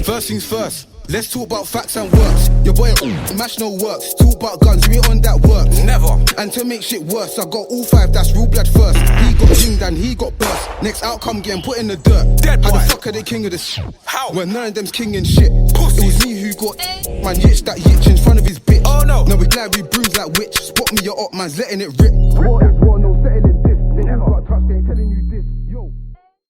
First things first, let's talk about facts and works. Your boy mash no works. Talk about guns, we on that work. Never. And to make shit worse, I got all 5, that's real blood first. He got jinged and he got burst. Next outcome getting put in the dirt. Dead boy. How the fuck are they king of this? How? When none of them's king and shit. Pussies. It was me who got man yitch that yitch in front of his bitch. Oh no. Now we glad we bruised like witch. Spot me your up man's letting it rip. War is war, no settling this. They never got touched, they ain't telling you this. Yo.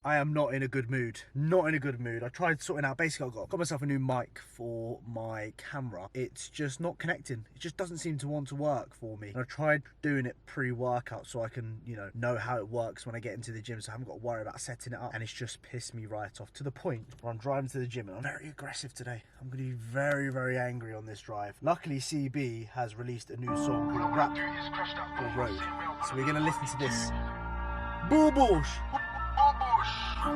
I am not in a good mood. Not in a good mood. I tried sorting out, basically I got myself a new mic for my camera. It's just not connecting. It just doesn't seem to want to work for me. And I tried doing it pre-workout so I can, you know how it works when I get into the gym, so I haven't got to worry about setting it up. And it's just pissed me right off to the point where I'm driving to the gym and I'm very aggressive today. I'm going to be very, very angry on this drive. Luckily, CB has released a new song called Rap called Road. So we're going to listen to this. Boo boosh! All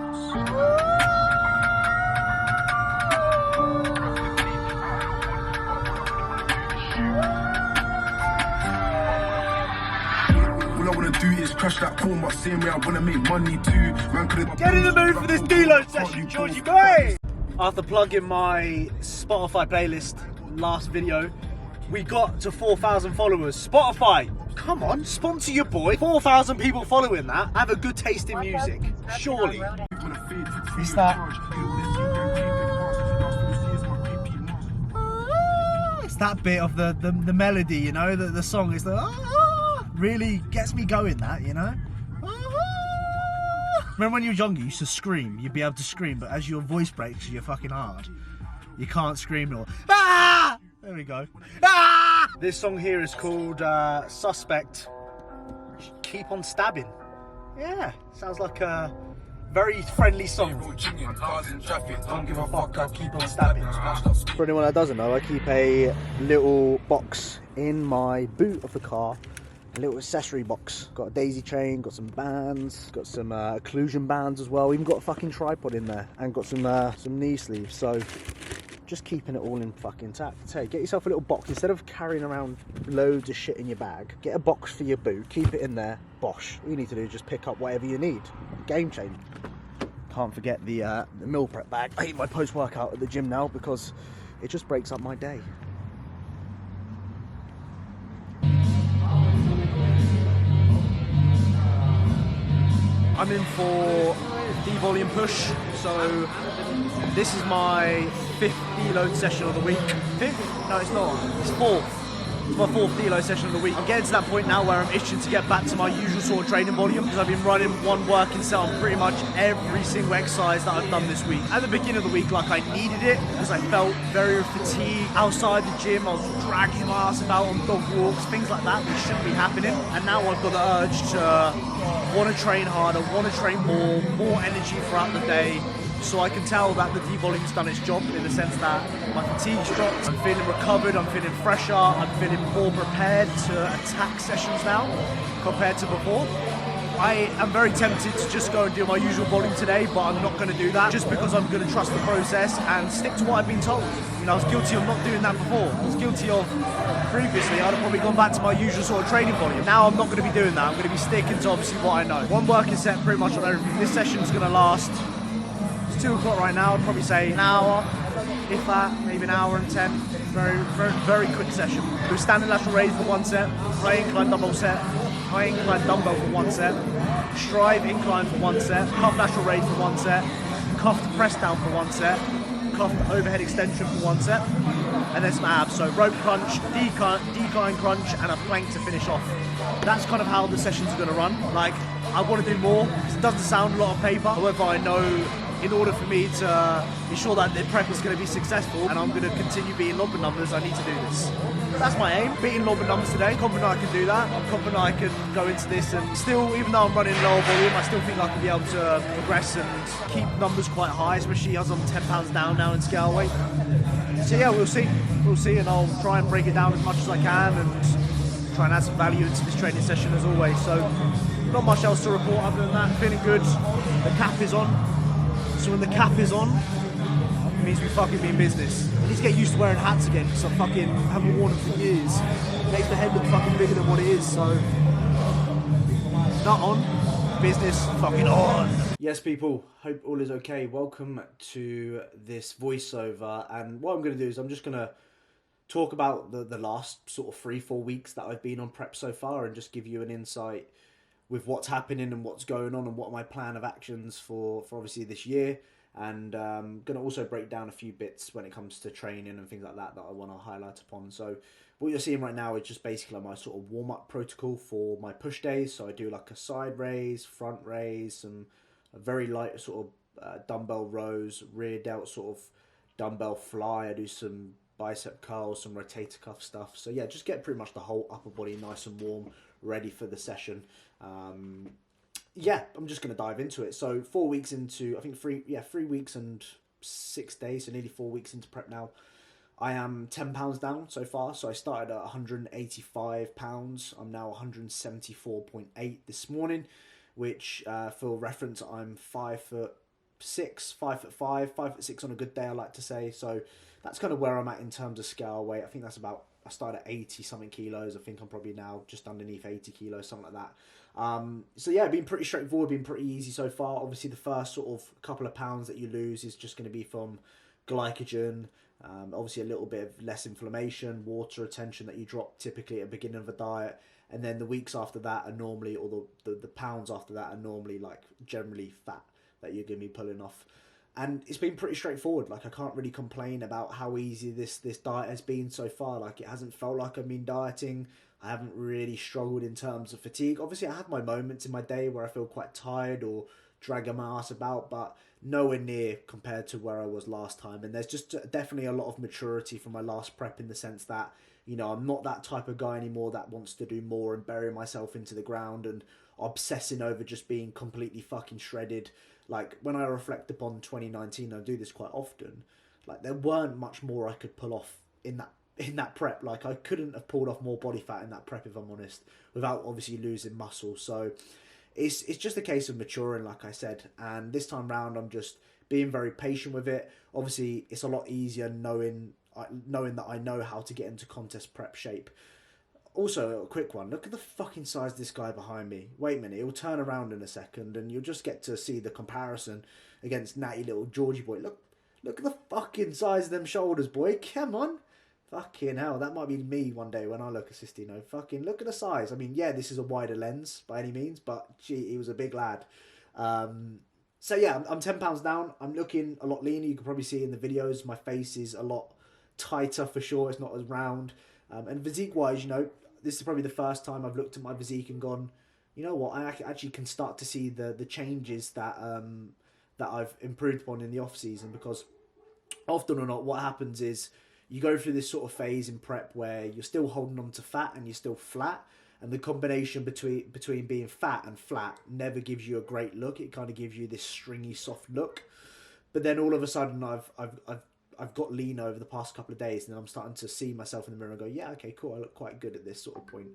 I wanna do is crash that corn, but same way I wanna make money too. Man, get in the mood for this deload session, Georgie boy! After plugging my Spotify playlist last video, we got to 4,000 followers. Spotify, come on, sponsor your boy. 4,000 people following that have a good taste in music, surely. It's that. It's that bit of the melody, you know, the song is really gets me going, that, you know. Remember when you were younger, you used to scream, you'd be able to scream, but as your voice breaks, you're fucking hard. You can't scream or ah! There we go. Ah! This song here is called Suspect. Keep on stabbing. Yeah, sounds like a very friendly song. Don't give a fuck, I'll keep on stabbing. For anyone that doesn't know, I keep a little box in my boot of the car. A little accessory box. Got a daisy chain, got some bands, got some occlusion bands as well. Even got a fucking tripod in there, and got some knee sleeves. So just keeping it all in fucking tact. So get yourself a little box. Instead of carrying around loads of shit in your bag, get a box for your boot, keep it in there, bosh. All you need to do is just pick up whatever you need. Game changer. Can't forget the meal prep bag. I eat my post-workout at the gym now because it just breaks up my day. I'm in for the volume push, so this is my 5th deload session of the week. 5th? No, it's not. It's 4th. It's my 4th deload session of the week. I'm getting to that point now where I'm itching to get back to my usual sort of training volume because I've been running one working set on pretty much every single exercise that I've done this week. At the beginning of the week, like, I needed it because I felt very fatigued outside the gym. I was dragging my ass about on dog walks, things like that, which shouldn't be happening. And now I've got the urge to want to train harder, want to train more energy throughout the day. So I can tell that the devoluming's done its job in the sense that my fatigue's dropped, I'm feeling recovered, I'm feeling fresher, I'm feeling more prepared to attack sessions now compared to before. I am very tempted to just go and do my usual volume today, but I'm not going to do that just because I'm going to trust the process and stick to what I've been told. You know, I was guilty of not doing that before. I was guilty of previously, I'd have probably gone back to my usual sort of training volume. Now I'm not going to be doing that. I'm going to be sticking to obviously what I know. One working set pretty much on everything. This session's going to last, it's 2 o'clock right now, I'd probably say an hour, if that, maybe an hour and 10. Very, very, very quick session. Do standing lateral raise for 1 set, high incline dumbbell set, high incline dumbbell for 1 set, strive incline for 1 set, cuff lateral raise for 1 set, cuff press down for 1 set, cuff overhead extension for 1 set, and then some abs. So rope crunch, decline crunch, and a plank to finish off. That's kind of how the sessions are going to run. Like, I want to do more. It doesn't sound a lot of paper. However, I know in order for me to ensure that the prep is going to be successful and I'm going to continue beating logger numbers, I need to do this. That's my aim, beating logger numbers today. I'm confident I can do that. I'm confident I can go into this and still, even though I'm running lower volume, I still think I can be able to progress and keep numbers quite high, especially as I'm 10 pounds down now in scale weight. So yeah, we'll see. We'll see, and I'll try and break it down as much as I can and try and add some value into this training session as always. So not much else to report other than that. Feeling good. The cap is on. So when the cap is on, it means we fucking mean business. I need to get used to wearing hats again because I fucking haven't worn them for years. It makes the head look fucking bigger than what it is, so that on. business fucking on. Yes, people, hope all is okay. Welcome to this voiceover, and what I'm going to do is I'm just going to talk about the last sort of 3-4 weeks that I've been on prep so far, and just give you an insight with what's happening and what's going on and what my plan of actions for obviously this year. And going to also break down a few bits when it comes to training and things like that I want to highlight upon. So what you're seeing right now is just basically my sort of warm-up protocol for my push days. So I do like a side raise, front raise, a very light sort of dumbbell rows, rear delt sort of dumbbell fly. I do some bicep curls, some rotator cuff stuff. So yeah, just get pretty much the whole upper body nice and warm, ready for the session. Yeah, I'm just going to dive into it. So 4 weeks into, I think 3 weeks and 6 days, so nearly 4 weeks into prep now. I am 10 pounds down so far. So I started at 185 pounds. I'm now 174.8 this morning, which for reference, I'm 5'6", 5'5", 5'6" on a good day, I like to say. So that's kind of where I'm at in terms of scale weight. I think that's about, I started at 80 something kilos. I think I'm probably now just underneath 80 kilos, something like that. So yeah, been pretty straightforward, been pretty easy so far. Obviously the first sort of couple of pounds that you lose is just going to be from glycogen, obviously a little bit of less inflammation, water retention that you drop typically at the beginning of a diet. And then the weeks after that are normally, or the pounds after that are normally like generally fat that you're going to be pulling off. And it's been pretty straightforward. Like, I can't really complain about how easy this diet has been so far. Like, it hasn't felt like I've been dieting. I haven't really struggled in terms of fatigue. Obviously, I have my moments in my day where I feel quite tired or dragging my ass about, but nowhere near compared to where I was last time. And there's just definitely a lot of maturity from my last prep, in the sense that, you know, I'm not that type of guy anymore that wants to do more and bury myself into the ground and obsessing over just being completely fucking shredded. Like, when I reflect upon 2019, I do this quite often, like, there weren't much more I could pull off in that prep. Like, I couldn't have pulled off more body fat in that prep, if I'm honest, without obviously losing muscle. So it's just a case of maturing, like I said. And this time round, I'm just being very patient with it. Obviously, it's a lot easier knowing that I know how to get into contest prep shape. Also, a quick one. Look at the fucking size of this guy behind me. Wait a minute, he'll turn around in a second and you'll just get to see the comparison against natty little Georgie boy. Look at the fucking size of them shoulders, boy. Come on. Fucking hell, that might be me one day when I look at Sistino. Fucking look at the size. I mean, yeah, this is a wider lens by any means, but gee, he was a big lad. So yeah, I'm 10 pounds down. I'm looking a lot leaner. You can probably see in the videos, my face is a lot tighter for sure. It's not as round. And physique-wise, you know, this is probably the first time I've looked at my physique and gone, you know what, I actually can start to see the changes that I've improved upon in the off-season. Because often or not, what happens is you go through this sort of phase in prep where you're still holding on to fat and you're still flat. And the combination between being fat and flat never gives you a great look. It kind of gives you this stringy, soft look. But then all of a sudden, I've got lean over the past couple of days, and I'm starting to see myself in the mirror and go, yeah, okay, cool, I look quite good at this sort of point.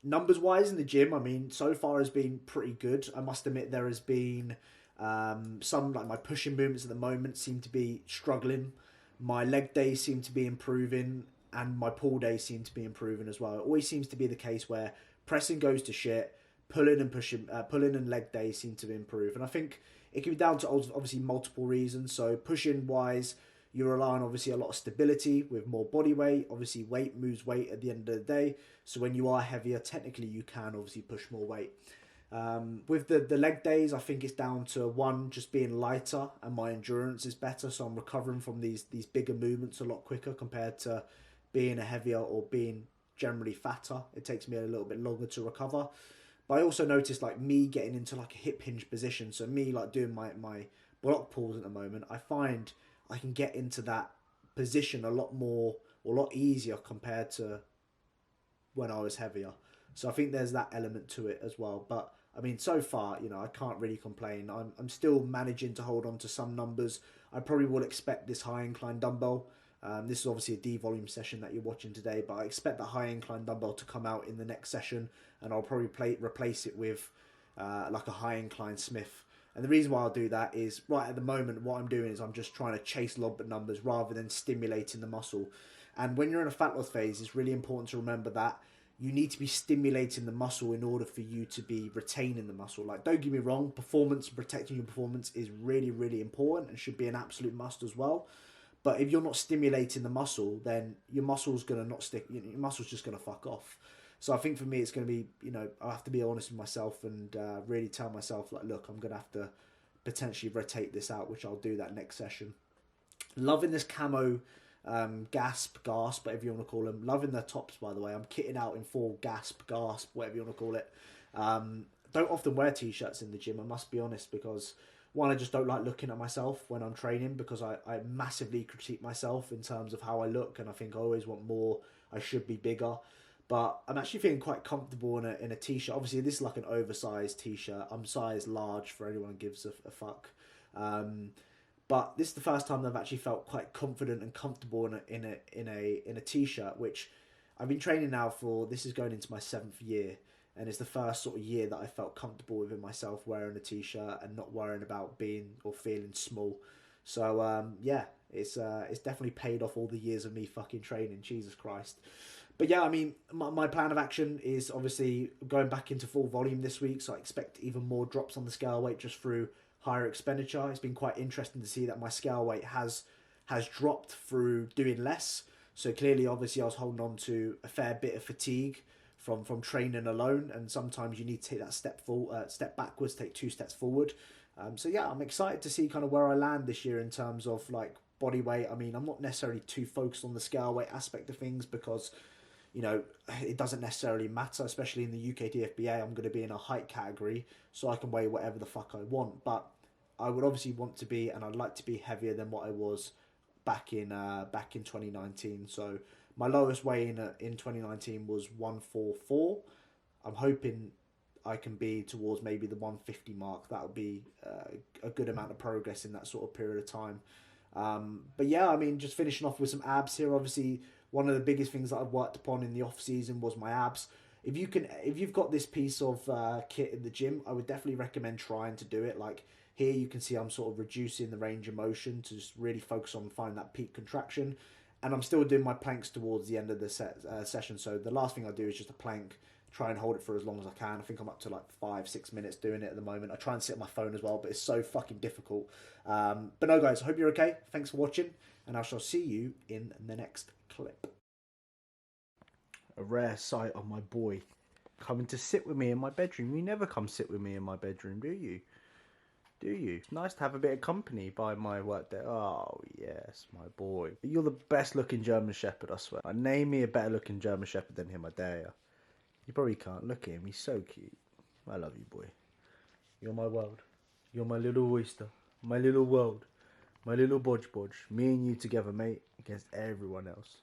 Numbers-wise in the gym, I mean, so far has been pretty good. I must admit there has been some, like my pushing movements at the moment seem to be struggling. My leg days seem to be improving, and my pull days seem to be improving as well. It always seems to be the case where pressing goes to shit, pulling and leg days seem to improve. And I think it can be down to obviously multiple reasons. So pushing wise, you rely on obviously a lot of stability with more body weight. Obviously weight moves weight at the end of the day. So when you are heavier, technically you can obviously push more weight. With the leg days, I think it's down to one, just being lighter, and my endurance is better. So I'm recovering from these bigger movements a lot quicker compared to being a heavier or being generally fatter. It takes me a little bit longer to recover. But I also noticed like me getting into like a hip hinge position. So me like doing my block pulls at the moment, I find I can get into that position a lot more, or a lot easier compared to when I was heavier. So I think there's that element to it as well. But I mean, so far, you know, I can't really complain. I'm still managing to hold on to some numbers. I probably will expect this high incline dumbbell. This is obviously a D-volume session that you're watching today, but I expect the high incline dumbbell to come out in the next session, and I'll probably replace it with like a high incline Smith. And the reason why I'll do that is, right at the moment, what I'm doing is I'm just trying to chase log numbers rather than stimulating the muscle. And when you're in a fat loss phase, it's really important to remember that you need to be stimulating the muscle in order for you to be retaining the muscle. Like, don't get me wrong, performance, protecting your performance is really, really important and should be an absolute must as well. But if you're not stimulating the muscle, then your muscle's going to not stick. Your muscle's just going to fuck off. So I think for me, it's going to be, you know, I have to be honest with myself and really tell myself, like, look, I'm going to have to potentially rotate this out, which I'll do that next session. Loving this camo gasp, whatever you want to call them. Loving the tops, by the way. I'm kitting out in full gasp, whatever you want to call it. Don't often wear t-shirts in the gym, I must be honest, because one, I just don't like looking at myself when I'm training, because I massively critique myself in terms of how I look, and I think I always want more. I should be bigger. But I'm actually feeling quite comfortable in a t-shirt. Obviously, this is like an oversized t-shirt. I'm size large for anyone who gives a fuck. But this is the first time that I've actually felt quite confident and comfortable in a t-shirt, which I've been training now for. This is going into my 7th year, and it's the first sort of year that I felt comfortable within myself wearing a t-shirt and not worrying about being or feeling small. So yeah, it's definitely paid off all the years of me fucking training. Jesus Christ. But yeah, I mean, my plan of action is obviously going back into full volume this week, so I expect even more drops on the scale weight just through higher expenditure. It's been quite interesting to see that my scale weight has dropped through doing less. So clearly, obviously, I was holding on to a fair bit of fatigue from training alone, and sometimes you need to take that step backwards, take 2 steps forward. So yeah, I'm excited to see kind of where I land this year in terms of like body weight. I mean, I'm not necessarily too focused on the scale weight aspect of things because, you know, it doesn't necessarily matter, especially in the UK DFBA. I'm going to be in a height category, so I can weigh whatever the fuck I want. But I would obviously want to be, and I'd like to be heavier than what I was back in 2019. So my lowest weight in 2019 was 144. I'm hoping I can be towards maybe the 150 mark. That would be a good amount of progress in that sort of period of time. But yeah, I mean, just finishing off with some abs here. Obviously, one of the biggest things that I've worked upon in the off season was my abs. If you've got this piece of kit in the gym, I would definitely recommend trying to do it. Like here, you can see I'm sort of reducing the range of motion to just really focus on finding that peak contraction. And I'm still doing my planks towards the end of the session. So the last thing I do is just a plank, try and hold it for as long as I can. I think I'm up to like 5-6 minutes doing it at the moment. I try and sit on my phone as well, but it's so fucking difficult. But no, guys, I hope you're okay. Thanks for watching, and I shall see you in the next clip. A rare sight of my boy coming to sit with me in my bedroom. You never come sit with me in my bedroom, do you? Do you? It's nice to have a bit of company by my work there. Oh, yes, my boy. You're the best looking German Shepherd, I swear. Name me a better looking German Shepherd than him, I dare you. You probably can't. Look at him. He's so cute. I love you, boy. You're my world. You're my little oyster. My little world. My little bodge. Me and you together, mate, against everyone else.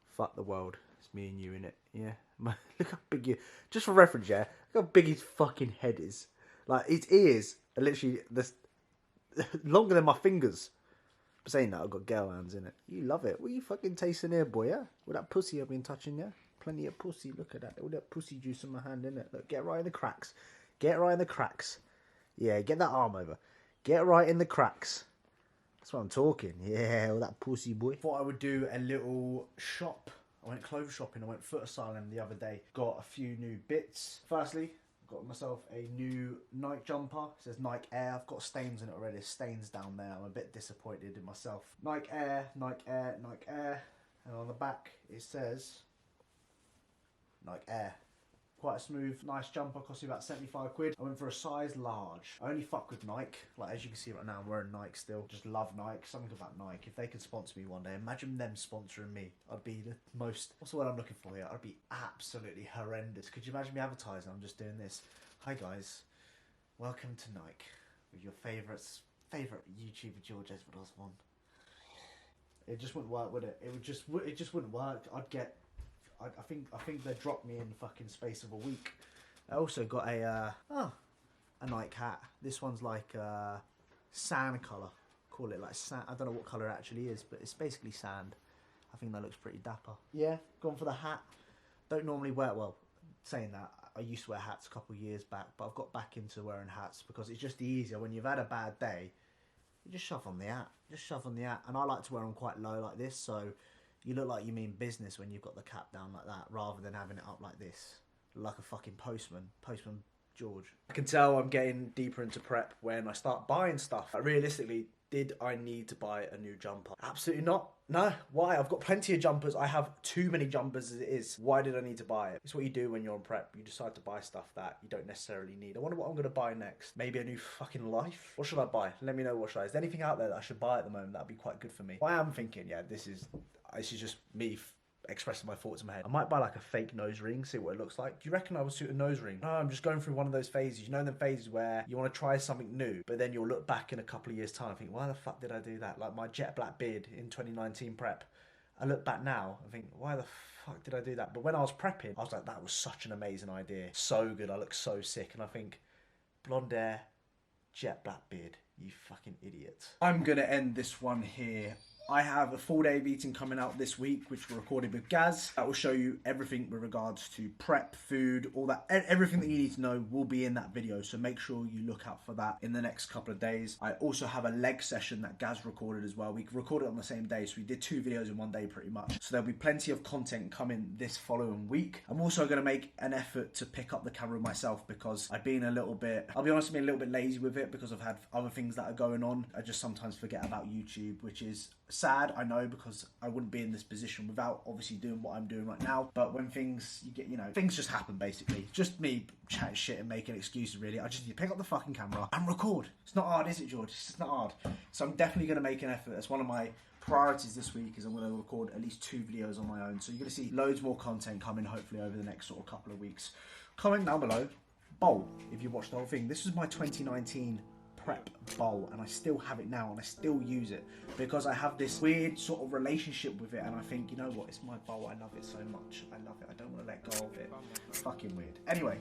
Fuck the world. It's me and you in it. Yeah. Look how big you... Just for reference, yeah? Look how big his fucking head is. Like, his ears are literally this longer than my fingers. But saying that, I've got girl hands in it. You love it. What are you fucking tasting here, boy, yeah? With that pussy I've been touching, yeah? Plenty of pussy. Look at that. All that pussy juice in my hand, innit? Look, get right in the cracks. Get right in the cracks. Yeah, get that arm over. Get right in the cracks. That's what I'm talking. Yeah, all that pussy, boy. Thought I would do a little shop. I went clothes shopping. I went Foot Asylum the other day. Got a few new bits. Firstly, got myself a new Nike jumper. It says Nike Air. I've got stains in it already. Stains down there. I'm a bit disappointed in myself. Nike Air, Nike Air, Nike Air. And on the back it says Nike Air. Quite a smooth, nice jumper, cost me about 75 quid. I went for a size large. I only fuck with Nike. Like, as you can see right now, I'm wearing Nike still. Just love Nike. Something about Nike. If they could sponsor me one day, imagine them sponsoring me. I'd be the most... What's the word I'm looking for here? I'd be absolutely horrendous. Could you imagine me advertising? I'm just doing this. Hi, guys. Welcome to Nike. With your favourite YouTuber, George Edward Osborne. It just wouldn't work, would it? It just wouldn't work. I think they dropped me in fucking space of a week. I also got a Nike hat. This one's like sand colour. Call it like sand. I don't know what colour it actually is, but it's basically sand. I think that looks pretty dapper. Yeah, gone for the hat. Don't normally wear, well, saying that, I used to wear hats a couple of years back, but I've got back into wearing hats because it's just easier when you've had a bad day. You just shove on the hat. Just shove on the hat. And I like to wear them quite low like this, so You look like you mean business when you've got the cap down like that, rather than having it up like this, like a fucking postman George. I can tell I'm getting deeper into prep when I start buying stuff. Realistically, did I need to buy a new jumper? Absolutely not. No. Why? I've got plenty of jumpers. I have too many jumpers as it is. Why did I need to buy it? It's what you do when you're on prep. You decide to buy stuff that you don't necessarily need. I wonder what I'm going to buy next. Maybe a new fucking life? What should I buy? Let me know what should I. Is there anything out there that I should buy at the moment that'd be quite good for me? I am thinking, yeah, this is just me expressing my thoughts in my head. I might buy like a fake nose ring, see what it looks like. Do you reckon I would suit a nose ring? No, I'm just going through one of those phases. You know them phases where you want to try something new, but then you'll look back in a couple of years' time and think, why the fuck did I do that? Like my jet black beard in 2019 prep. I look back now and think, why the fuck did I do that? But when I was prepping, I was like, that was such an amazing idea. So good, I look so sick. And I think, blonde hair, jet black beard, you fucking idiot. I'm gonna end this one here. I have a full day of eating coming out this week, which we're recording with Gaz. That will show you everything with regards to prep, food, all that. Everything that you need to know will be in that video. So make sure you look out for that in the next couple of days. I also have a leg session that Gaz recorded as well. We recorded it on the same day. So we did 2 videos in one day pretty much. So there'll be plenty of content coming this following week. I'm also going to make an effort to pick up the camera myself because I've been a little bit, I'll be honest, I've been a little bit lazy with it because I've had other things that are going on. I just sometimes forget about YouTube, which is sad, I know, because I wouldn't be in this position without obviously doing what I'm doing right now. But when things, you get, you know, things just happen basically. Just me chatting shit and making excuses really. I just need to pick up the fucking camera and record. It's not hard, is it, George? It's just not hard. So I'm definitely going to make an effort. That's one of my priorities this week, is I'm going to record at least 2 videos on my own. So you're going to see loads more content coming hopefully over the next sort of couple of weeks. Comment down below, bowl, if you watched the whole thing. This was my 2019 prep bowl and I still have it now and I still use it because I have this weird sort of relationship with it, and I think, you know what, it's my bowl, I love it so much, I love it, I don't want to let go of it. Fucking weird. Anyway,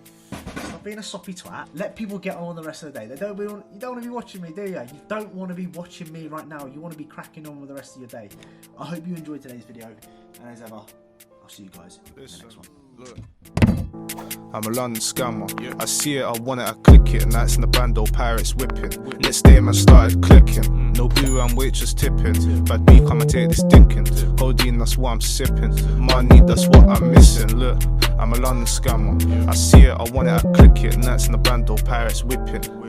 stop being a soppy twat, let people get on the rest of the day. You don't want to be watching me, do you? You don't want to be watching me right now, you want to be cracking on with the rest of your day. I hope you enjoyed today's video, and as ever, I'll see you guys in the next one. Look. I'm a London scammer. Yeah. I see it, I want it, I click it. Nights in the bando, pirates whipping. Next day, man started clicking. No blue and waitress tipping. Bad B, come and take this dinking. Codeine, that's what I'm sipping. Money, that's what I'm missing. Look, I'm a London scammer. I see it, I want it, I click it. Nights in the bando, pirates whipping.